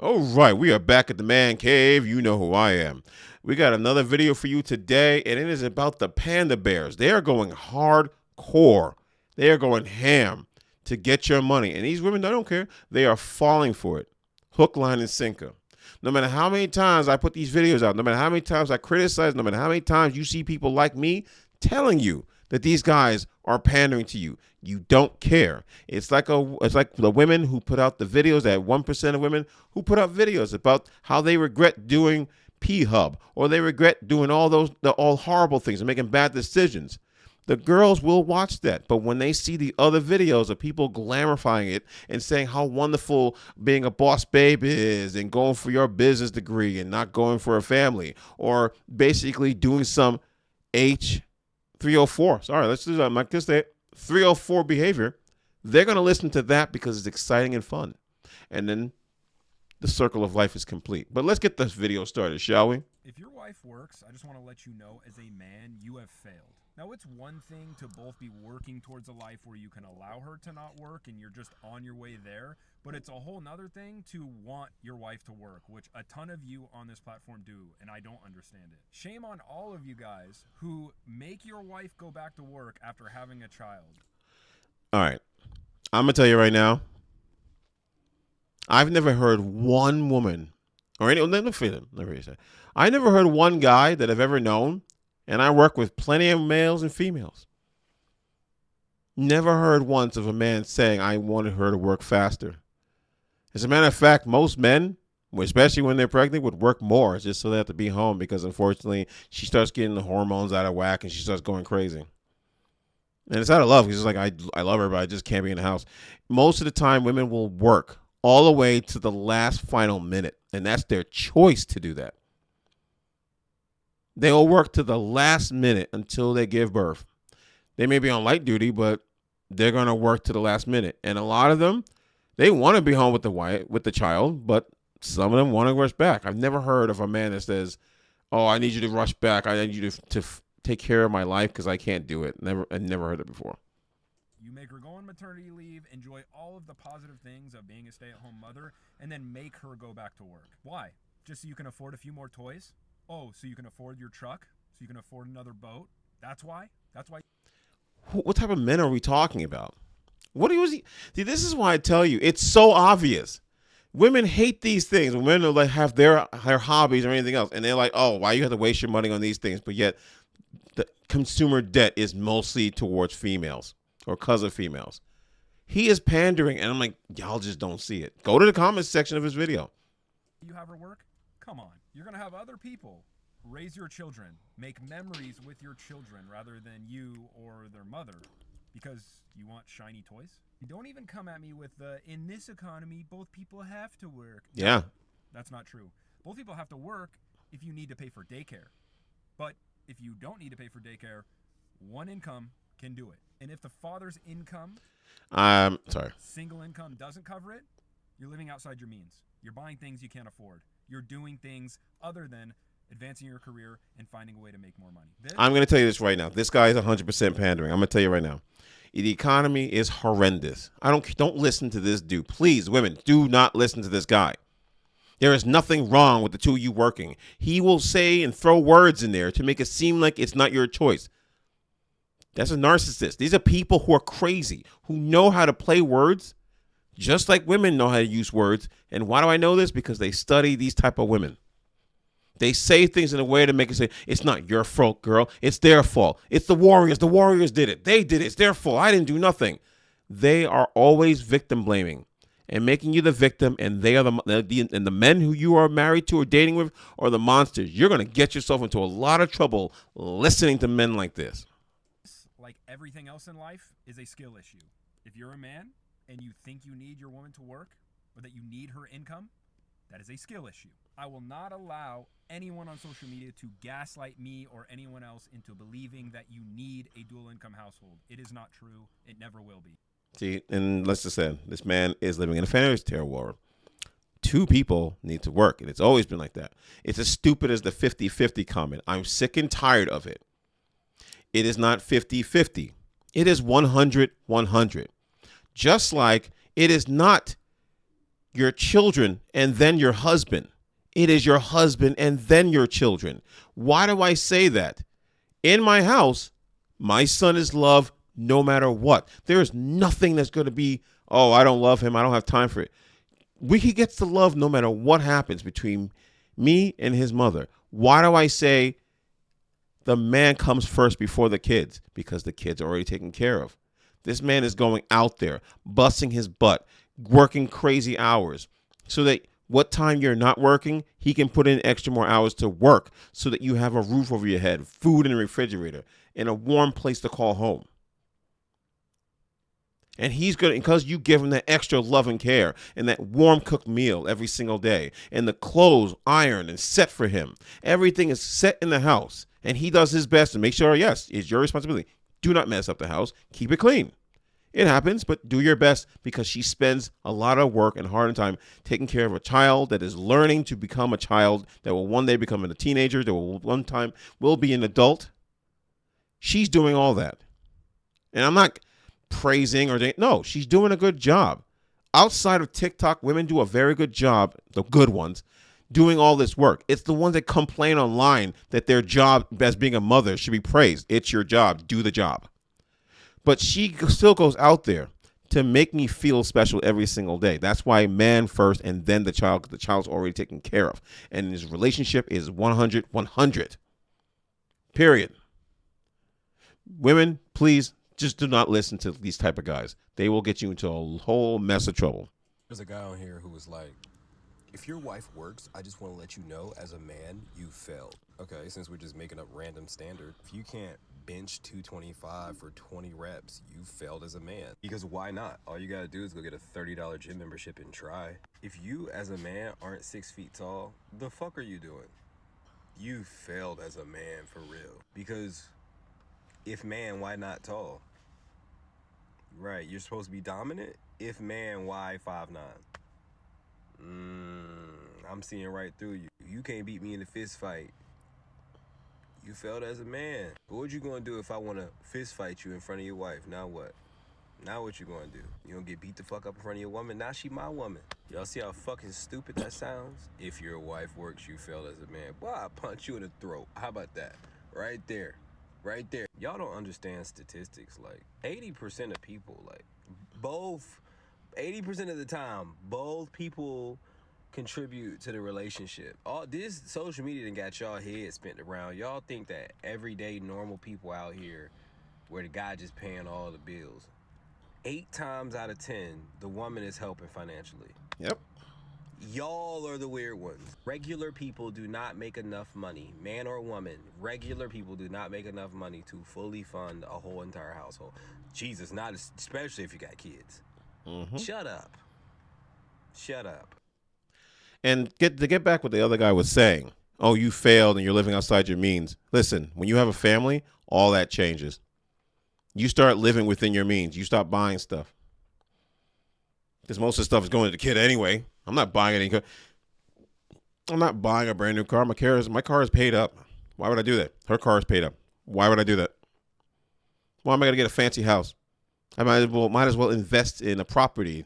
All right, we are back at the man cave. You know who I am. We got another video for you today, and it is about the panda bears. They are going hardcore. They are going ham to get your money. And these women, they don't care. They are falling for it. Hook, line, and sinker. No matter how many times I put these videos out, no matter how many times I criticize, no matter how many times you see people like me telling you that these guys are pandering to you, you don't care. It's like the women who put out the videos, that 1% of women who put out videos about how they regret doing P-Hub, or they regret doing all horrible things and making bad decisions. The girls will watch that, but when they see the other videos of people glamorizing it and saying how wonderful being a boss babe is and going for your business degree and not going for a family, or basically doing some H304, sorry, let's do that, I'm not gonna say it, 304 behavior, they're going to listen to that because it's exciting and fun. And then the circle of life is complete. But let's get this video started, shall we? If your wife works, I just want to let you know, as a man, you have failed. Now, it's one thing to both be working towards a life where you can allow her to not work and you're just on your way there, but it's a whole nother thing to want your wife to work, which a ton of you on this platform do, and I don't understand it. Shame on all of you guys who make your wife go back to work after having a child. All right. I'm going to tell you right now, I've never heard one woman, or any, let me say, I never heard one guy that I've ever known, and I work with plenty of males and females. Never heard once of a man saying, I wanted her to work faster. As a matter of fact, most men, especially when they're pregnant, would work more just so they have to be home because, unfortunately, she starts getting the hormones out of whack and she starts going crazy. And it's out of love. Because it's like, I love her, but I just can't be in the house. Most of the time, women will work all the way to the last final minute. And that's their choice to do that. They will work to the last minute until they give birth. They may be on light duty, but they're going to work to the last minute. And a lot of them, they want to be home with the child, but some of them want to rush back. I've never heard of a man that says, oh, I need you to rush back. I need you to take care of my life because I can't do it. I never heard it before. You make her go on maternity leave, enjoy all of the positive things of being a stay-at-home mother, and then make her go back to work. Why? Just so you can afford a few more toys? Oh, so you can afford your truck? So you can afford another boat? That's why? That's why? What type of men are we talking about? See, this is why I tell you, it's so obvious. Women hate these things. Women are like have their hobbies or anything else, and they're like, oh, why you have to waste your money on these things? But yet, the consumer debt is mostly towards females or because of females. He is pandering, and I'm like, y'all just don't see it. Go to the comments section of his video. You have her work? Come on. You're going to have other people raise your children, make memories with your children rather than you or their mother because you want shiny toys. You don't even come at me with in this economy, both people have to work. Yeah. No, that's not true. Both people have to work if you need to pay for daycare. But if you don't need to pay for daycare, one income can do it. And if the father's income, single income doesn't cover it, you're living outside your means. You're buying things you can't afford. You're doing things other than advancing your career and finding a way to make more money. I'm going to tell you this right now. This guy is 100% pandering. I'm going to tell you right now. The economy is horrendous. Don't listen to this dude. Please, women, do not listen to this guy. There is nothing wrong with the two of you working. He will say and throw words in there to make it seem like it's not your choice. That's a narcissist. These are people who are crazy, who know how to play words just like women know how to use words. And why do I know this? Because they study these type of women. They say things in a way to make it say, it's not your fault, girl. It's their fault. It's the Warriors. The Warriors did it. They did it. It's their fault. I didn't do nothing. They are always victim blaming and making you the victim. And they are the men who you are married to or dating with are the monsters. You're going to get yourself into a lot of trouble listening to men like this. Like everything else in life is a skill issue. If you're a man and you think you need your woman to work or that you need her income, that is a skill issue. I will not allow anyone on social media to gaslight me or anyone else into believing that you need a dual income household. It is not true. It never will be. See, and let's just say this man is living in a fairy tale world. Two people need to work, and it's always been like that. It's as stupid as the 50-50 comment. I'm sick and tired of it. It is not 50-50. It is 100-100. Just like it is not your children and then your husband. It is your husband and then your children. Why do I say that? In my house, my son is loved no matter what. There is nothing that's going to be, oh, I don't love him. I don't have time for it. He gets the love no matter what happens between me and his mother. Why do I say the man comes first before the kids? Because the kids are already taken care of. This man is going out there, busting his butt, working crazy hours so that what time you're not working, he can put in extra more hours to work so that you have a roof over your head, food in the refrigerator, and a warm place to call home. And he's good because you give him that extra love and care and that warm cooked meal every single day and the clothes ironed and set for him. Everything is set in the house and he does his best to make sure, yes, it's your responsibility. Do not mess up the house. Keep it clean. It happens, but do your best because she spends a lot of work and hard time taking care of a child that is learning to become a child that will one day become a teenager, that will one time will be an adult. She's doing all that. And I'm not praising no, she's doing a good job. Outside of TikTok, women do a very good job, the good ones, doing all this work. It's the ones that complain online that their job as being a mother should be praised. It's your job. Do the job. But she still goes out there to make me feel special every single day. That's why man first and then the child, because the child's already taken care of. And his relationship is 100, 100. Period. Women, please just do not listen to these type of guys. They will get you into a whole mess of trouble. There's a guy on here who was like, if your wife works, I just want to let you know, as a man, you failed. Okay, since we're just making up random standard, if you can't bench 225 for 20 reps, you failed as a man. Because why not? All you gotta do is go get a $30 gym membership and try. If you, as a man, aren't 6 feet tall, the fuck are you doing? You failed as a man for real. Because if man, why not tall? Right, you're supposed to be dominant? If man, why 5'9"? I'm seeing right through you. You can't beat me in a fist fight. You failed as a man. But what you gonna do if I wanna fist fight you in front of your wife? Now what? Now what you gonna do? You gonna get beat the fuck up in front of your woman? Now she my woman. Y'all see how fucking stupid that sounds? If your wife works, you failed as a man. Boy, I punch you in the throat. How about that? Right there. Right there. Y'all don't understand statistics. Like 80% of people, like both 80% of the time, both people contribute to the relationship. All this social media done got y'all head spent around. Y'all think that everyday normal people out here where the guy just paying all the bills. 8 times out of 10, the woman is helping financially. Yep. Y'all are the weird ones. Regular people do not make enough money, man or woman. Regular people do not make enough money to fully fund a whole entire household. Jesus, not especially if you got kids. Mm-hmm. Shut up. And get back what the other guy was saying. Oh, you failed and you're living outside your means. Listen, when you have a family, all that changes. You start living within your means. You stop buying stuff. Because most of the stuff is going to the kid anyway. I'm not buying any. I'm not buying a brand new car. My car is paid up. Why would I do that? Her car is paid up. Why would I do that? Why am I going to get a fancy house? I might as well invest in a property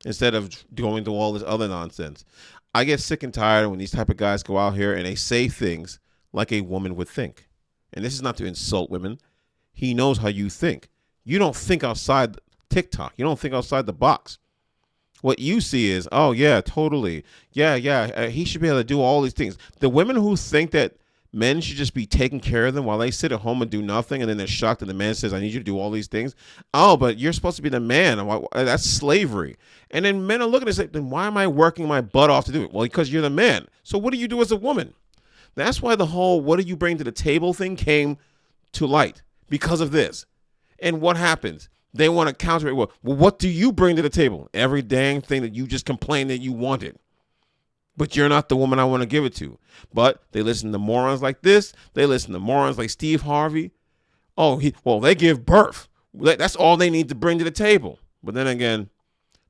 instead of going through all this other nonsense. I get sick and tired when these type of guys go out here and they say things like a woman would think. And this is not to insult women. He knows how you think. You don't think outside TikTok. You don't think outside the box. What you see is, oh, yeah, totally. Yeah, he should be able to do all these things. The women who think that men should just be taking care of them while they sit at home and do nothing, and then they're shocked that the man says, I need you to do all these things. Oh, but you're supposed to be the man. That's slavery. And then men are looking and say, then why am I working my butt off to do it? Well, because you're the man. So what do you do as a woman? That's why the whole what do you bring to the table thing came to light, because of this. And what happens? They want to counter it. Well, what do you bring to the table? Every dang thing that you just complained that you wanted. But you're not the woman I want to give it to. But they listen to morons like this. They listen to morons like Steve Harvey. Oh, they give birth. That's all they need to bring to the table. But then again,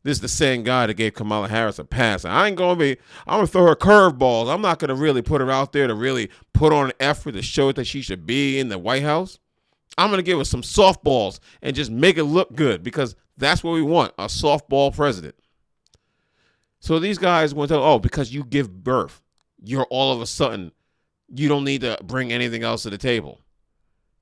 this is the same guy that gave Kamala Harris a pass. I'm going to throw her curveballs. I'm not going to really put her out there to really put on an effort to show that she should be in the White House. I'm going to give her some softballs and just make it look good because that's what we want, a softball president. So these guys want to, oh, because you give birth, you're all of a sudden, you don't need to bring anything else to the table.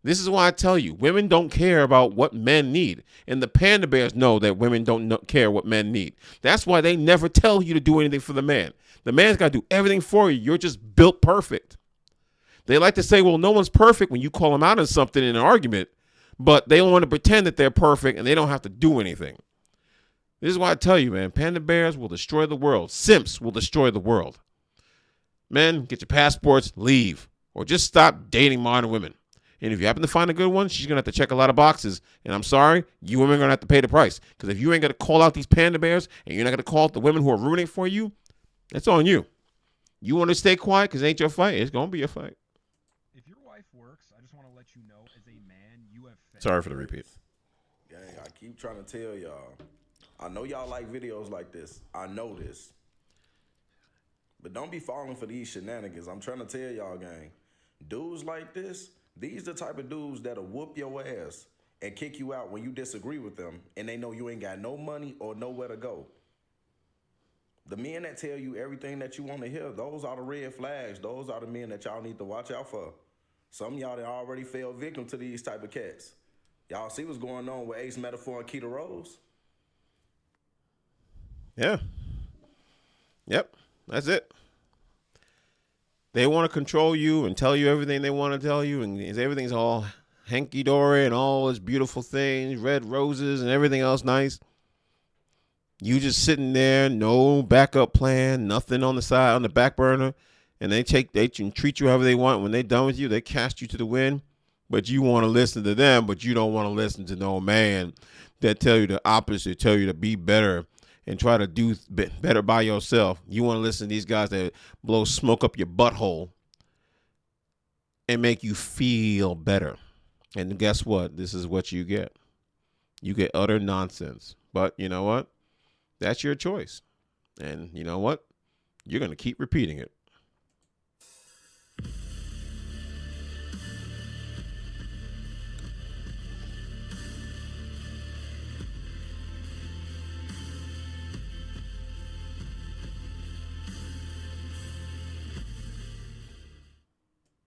This is why I tell you, women don't care about what men need. And the panda bears know that women don't care what men need. That's why they never tell you to do anything for the man. The man's got to do everything for you. You're just built perfect. They like to say, well, no one's perfect when you call them out on something in an argument, but they don't want to pretend that they're perfect and they don't have to do anything. This is why I tell you, man, panda bears will destroy the world. Simps will destroy the world. Men, get your passports, leave, or just stop dating modern women. And if you happen to find a good one, she's going to have to check a lot of boxes. And I'm sorry, you women are going to have to pay the price. Because if you ain't going to call out these panda bears and you're not going to call out the women who are rooting for you, that's on you. You want to stay quiet because it ain't your fight. It's going to be your fight. If your wife works, I just want to let you know, as a man, you have failed. Sorry for the repeat. Gang, I keep trying to tell y'all. I know y'all like videos like this. I know this. But don't be falling for these shenanigans. I'm trying to tell y'all, gang. Dudes like this, these the type of dudes that'll whoop your ass and kick you out when you disagree with them and they know you ain't got no money or nowhere to go. The men that tell you everything that you want to hear, those are the red flags. Those are the men that y'all need to watch out for. Some of y'all that already fell victim to these type of cats. Y'all see what's going on with Ace Metaphor and Keita Rose? Yeah. Yep. That's it. They want to control you and tell you everything they want to tell you, and everything's all hanky-dory and all this beautiful things, red roses and everything else nice. You just sitting there, no backup plan, nothing on the side, on the back burner, and they can treat you however they want. When they're done with you, they cast you to the wind, but you want to listen to them, but you don't want to listen to no man that tell you the opposite, tell you to be better and try to do better by yourself. You want to listen to these guys that blow smoke up your butthole and make you feel better. And guess what? This is what you get. You get utter nonsense. But you know what? That's your choice. And you know what? You're going to keep repeating it.